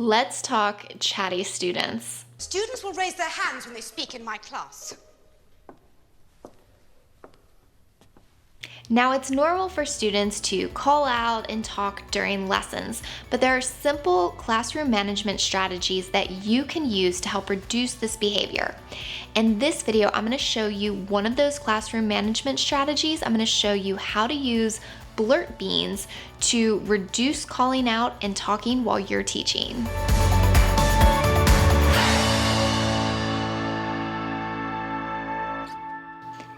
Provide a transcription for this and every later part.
Let's talk chatty students. Students will raise their hands when they speak in my class. Now, it's normal for students to call out and talk during lessons, but there are simple classroom management strategies that you can use to help reduce this behavior. In this video, I'm going to show you one of those classroom management strategies. I'm going to show you how to use Blurt Beans to reduce calling out and talking while you're teaching.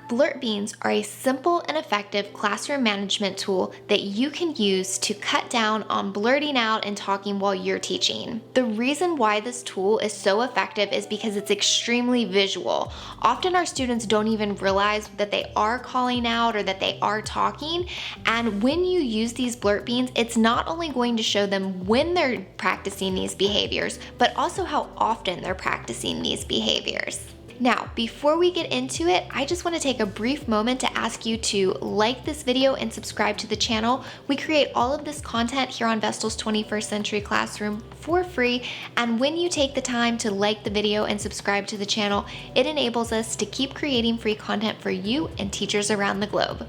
Blurt Beans are a simple and effective classroom management tool that you can use to cut down on blurting out and talking while you're teaching. The reason why this tool is so effective is because it's extremely visual. Often our students don't even realize that they are calling out or that they are talking, and when you use these Blurt Beans, it's not only going to show them when they're practicing these behaviors, but also how often they're practicing these behaviors. Now, before we get into it, I just want to take a brief moment to ask you to like this video and subscribe to the channel. We create all of this content here on Vestal's 21st Century Classroom for free, and when you take the time to like the video and subscribe to the channel, it enables us to keep creating free content for you and teachers around the globe.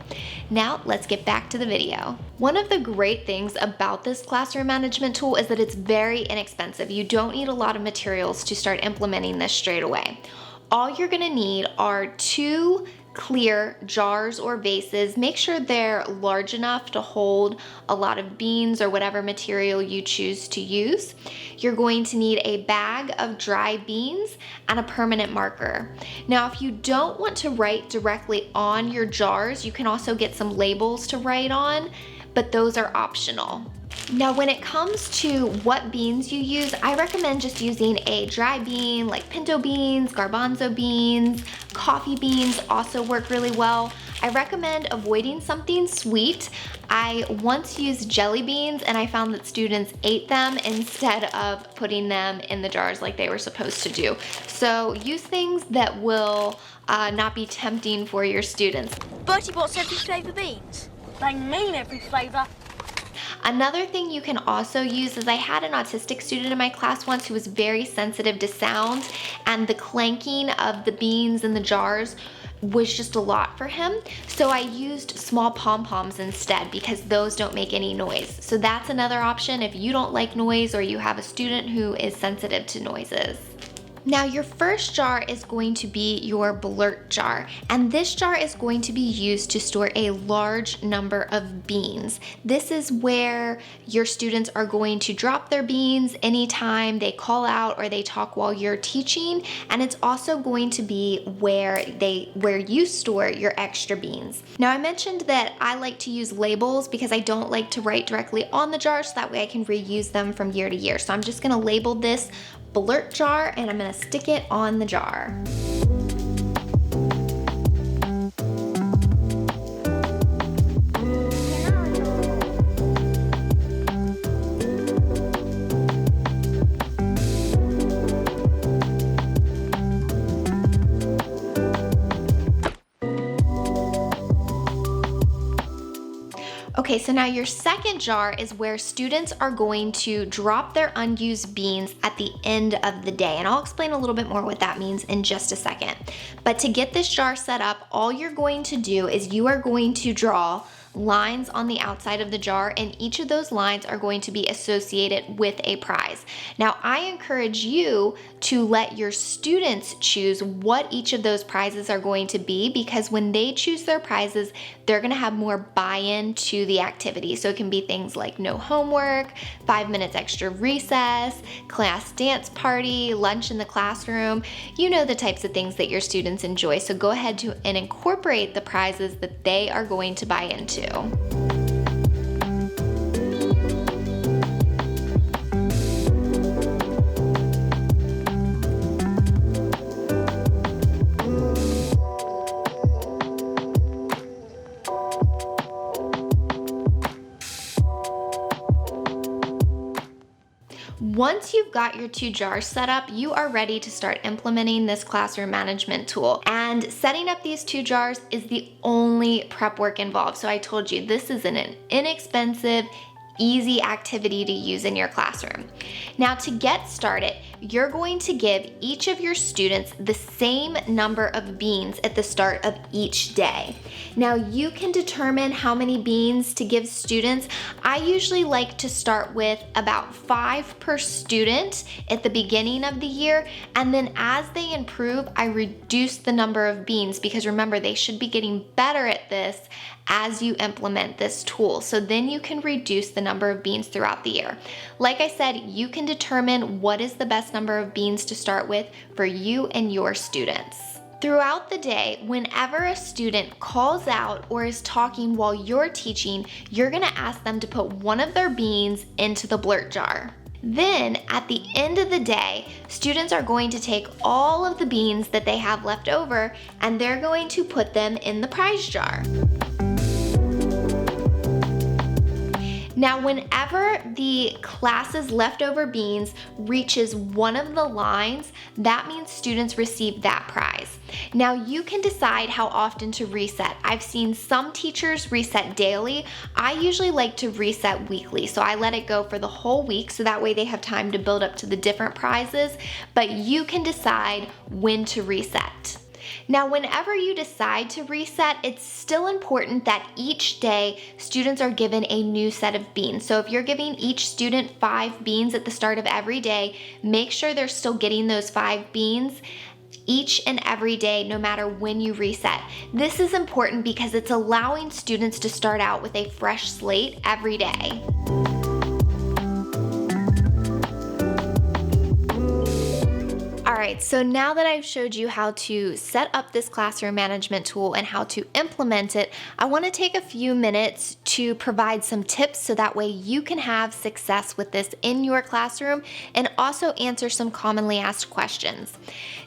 Now, let's get back to the video. One of the great things about this classroom management tool is that it's very inexpensive. You don't need a lot of materials to start implementing this straight away. All you're gonna need are 2 clear jars or vases. Make sure they're large enough to hold a lot of beans or whatever material you choose to use. You're going to need a bag of dry beans and a permanent marker. Now, if you don't want to write directly on your jars, you can also get some labels to write on, but those are optional. Now, when it comes to what beans you use, I recommend just using a dry bean like pinto beans, garbanzo beans, coffee beans also work really well. I recommend avoiding something sweet. I once used jelly beans and I found that students ate them instead of putting them in the jars like they were supposed to do. So use things that will not be tempting for your students. Bertie bought every flavour beans. They mean every flavour. Another thing you can also use is I had an autistic student in my class once who was very sensitive to sound, and the clanking of the beans in the jars was just a lot for him. So I used small pom-poms instead because those don't make any noise. So that's another option if you don't like noise or you have a student who is sensitive to noises. Now, your first jar is going to be your blurt jar, and this jar is going to be used to store a large number of beans. This is where your students are going to drop their beans anytime they call out or they talk while you're teaching, and it's also going to be where you store your extra beans. Now, I mentioned that I like to use labels because I don't like to write directly on the jar, so that way I can reuse them from year to year. So I'm just gonna label this blurt jar and I'm gonna stick it on the jar. Okay, so now your second jar is where students are going to drop their unused beans at the end of the day. And I'll explain a little bit more what that means in just a second. But to get this jar set up, all you're going to do is you are going to draw lines on the outside of the jar, and each of those lines are going to be associated with a prize. Now, I encourage you to let your students choose what each of those prizes are going to be, because when they choose their prizes, they're gonna have more buy-in to the activity. So it can be things like no homework, 5 minutes extra recess, class dance party, lunch in the classroom. You know the types of things that your students enjoy. So go ahead and incorporate the prizes that they are going to buy into. Once you've got your 2 jars set up, you are ready to start implementing this classroom management tool. And setting up these 2 jars is the only prep work involved. So I told you this is an inexpensive, easy activity to use in your classroom. Now, to get started, you're going to give each of your students the same number of beans at the start of each day. Now, you can determine how many beans to give students. I usually like to start with about 5 per student at the beginning of the year, and then as they improve, I reduce the number of beans, because remember, they should be getting better at this as you implement this tool. So then you can reduce the number of beans throughout the year. Like I said, you can determine what is the best number of beans to start with for you and your students. Throughout the day, whenever a student calls out or is talking while you're teaching, you're gonna ask them to put one of their beans into the blurt jar. Then at the end of the day, students are going to take all of the beans that they have left over and they're going to put them in the prize jar. Now, whenever the class's leftover beans reaches one of the lines, that means students receive that prize. Now, you can decide how often to reset. I've seen some teachers reset daily. I usually like to reset weekly, so I let it go for the whole week so that way they have time to build up to the different prizes, but you can decide when to reset. Now, whenever you decide to reset, it's still important that each day students are given a new set of beans. So if you're giving each student 5 beans at the start of every day, make sure they're still getting those 5 beans each and every day, no matter when you reset. This is important because it's allowing students to start out with a fresh slate every day. Alright, so now that I've showed you how to set up this classroom management tool and how to implement it, I want to take a few minutes to provide some tips so that way you can have success with this in your classroom and also answer some commonly asked questions.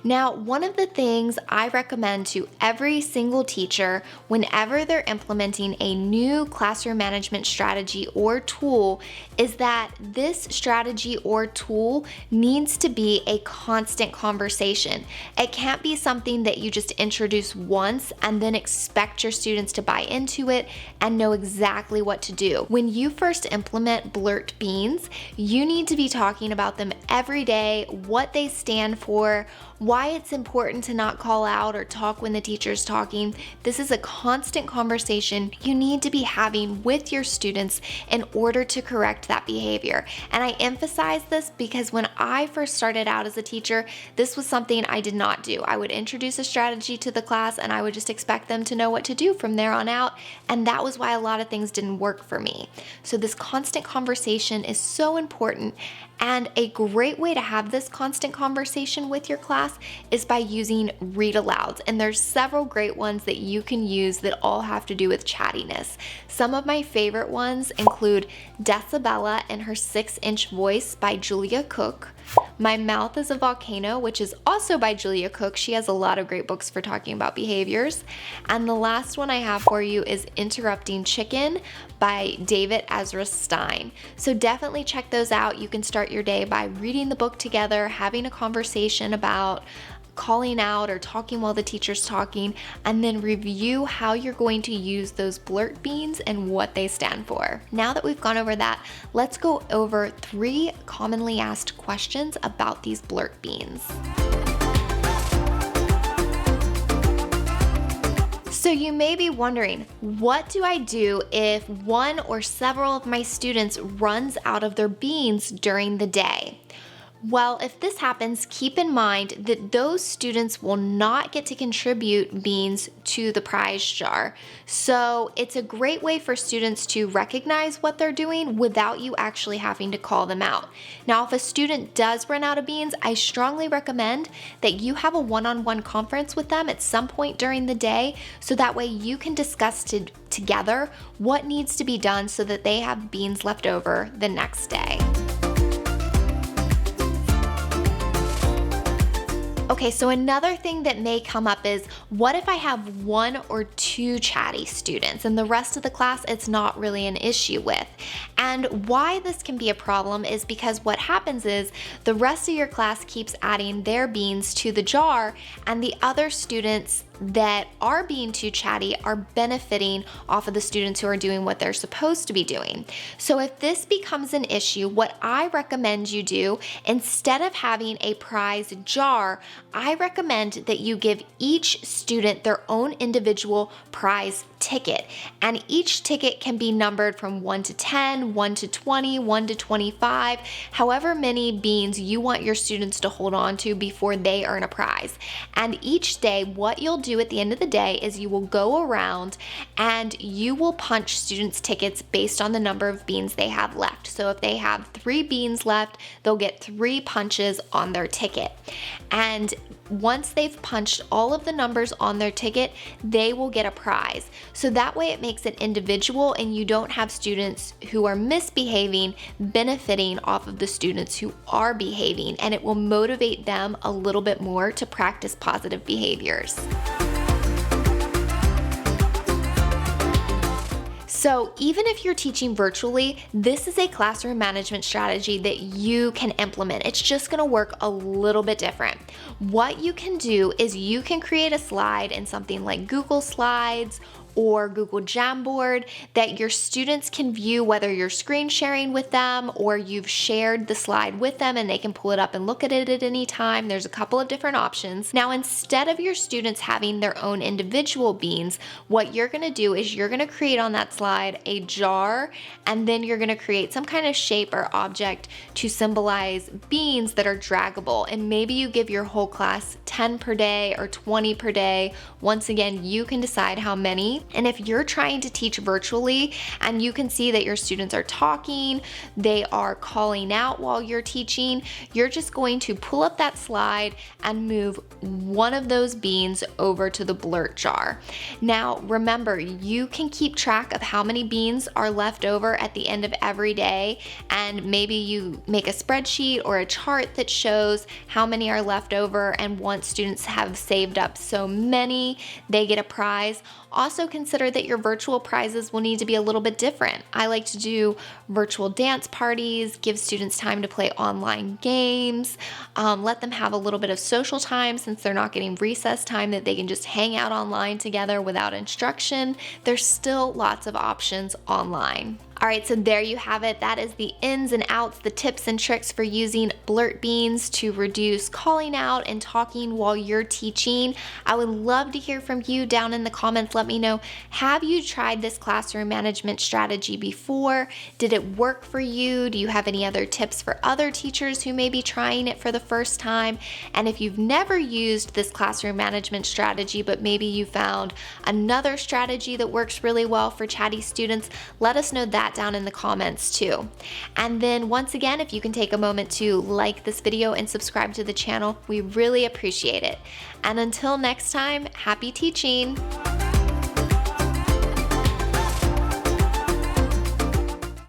Now, one of the things I recommend to every single teacher whenever they're implementing a new classroom management strategy or tool is that this strategy or tool needs to be a constant conversation. It can't be something that you just introduce once and then expect your students to buy into it and know exactly what to do. When you first implement Blurt Beans, you need to be talking about them every day, what they stand for, why it's important to not call out or talk when the teacher's talking. This is a constant conversation you need to be having with your students in order to correct that behavior. And I emphasize this because when I first started out as a teacher, this was something I did not do. I would introduce a strategy to the class and I would just expect them to know what to do from there on out, and that was why a lot of things didn't work for me. So this constant conversation is so important, and a great way to have this constant conversation with your class is by using read alouds. And there's several great ones that you can use that all have to do with chattiness. Some of my favorite ones include Decibella and Her 6-Inch Voice by Julia Cook, My Mouth is a Volcano, which is also by Julia Cook. She has a lot of great books for talking about behaviors. And the last one I have for you is Interrupting Chicken by David Ezra Stein. So definitely check those out. You can start your day by reading the book together, having a conversation about calling out or talking while the teacher's talking, and then review how you're going to use those Blurt Beans and what they stand for. Now that we've gone over that, let's go over 3 commonly asked questions about these Blurt Beans. So you may be wondering, what do I do if one or several of my students runs out of their beans during the day? Well, if this happens, keep in mind that those students will not get to contribute beans to the prize jar. So it's a great way for students to recognize what they're doing without you actually having to call them out. Now, if a student does run out of beans, I strongly recommend that you have a one-on-one conference with them at some point during the day, so that way you can discuss together what needs to be done so that they have beans left over the next day. Okay, so another thing that may come up is, what if I have 1 or 2 chatty students and the rest of the class it's not really an issue with? And why this can be a problem is because what happens is the rest of your class keeps adding their beans to the jar and the other students that are being too chatty are benefiting off of the students who are doing what they're supposed to be doing. So if this becomes an issue, what I recommend you do, instead of having a prize jar, I recommend that you give each student their own individual prize ticket. And each ticket can be numbered from 1 to 10, 1 to 20, 1 to 25, however many beans you want your students to hold on to before they earn a prize. And each day, what you'll do at the end of the day is you will go around and you will punch students' tickets based on the number of beans they have left. So if they have 3 beans left, they'll get 3 punches on their ticket. And once they've punched all of the numbers on their ticket, they will get a prize. So that way it makes it individual and you don't have students who are misbehaving benefiting off of the students who are behaving, and it will motivate them a little bit more to practice positive behaviors. So even if you're teaching virtually, this is a classroom management strategy that you can implement. It's just gonna work a little bit different. What you can do is you can create a slide in something like Google Slides or Google Jamboard that your students can view, whether you're screen sharing with them or you've shared the slide with them and they can pull it up and look at it at any time. There's a couple of different options. Now, instead of your students having their own individual beans, what you're gonna do is you're gonna create on that slide a jar, and then you're gonna create some kind of shape or object to symbolize beans that are draggable. And maybe you give your whole class 10 per day or 20 per day. Once again, you can decide how many. And if you're trying to teach virtually and you can see that your students are talking, they are calling out while you're teaching, you're just going to pull up that slide and move one of those beans over to the blurt jar. Now, remember, you can keep track of how many beans are left over at the end of every day, and maybe you make a spreadsheet or a chart that shows how many are left over, and once students have saved up so many, they get a prize. Also consider that your virtual prizes will need to be a little bit different. I like to do virtual dance parties, give students time to play online games, let them have a little bit of social time since they're not getting recess time that they can just hang out online together without instruction. There's still lots of options online. All right, so there you have it. That is the ins and outs, the tips and tricks for using Blurt Beans to reduce calling out and talking while you're teaching. I would love to hear from you down in the comments. Let me know, have you tried this classroom management strategy before? Did it work for you? Do you have any other tips for other teachers who may be trying it for the first time? And if you've never used this classroom management strategy, but maybe you found another strategy that works really well for chatty students, let us know that down in the comments too. And then once again, if you can take a moment to like this video and subscribe to the channel, we really appreciate it. And until next time, happy teaching.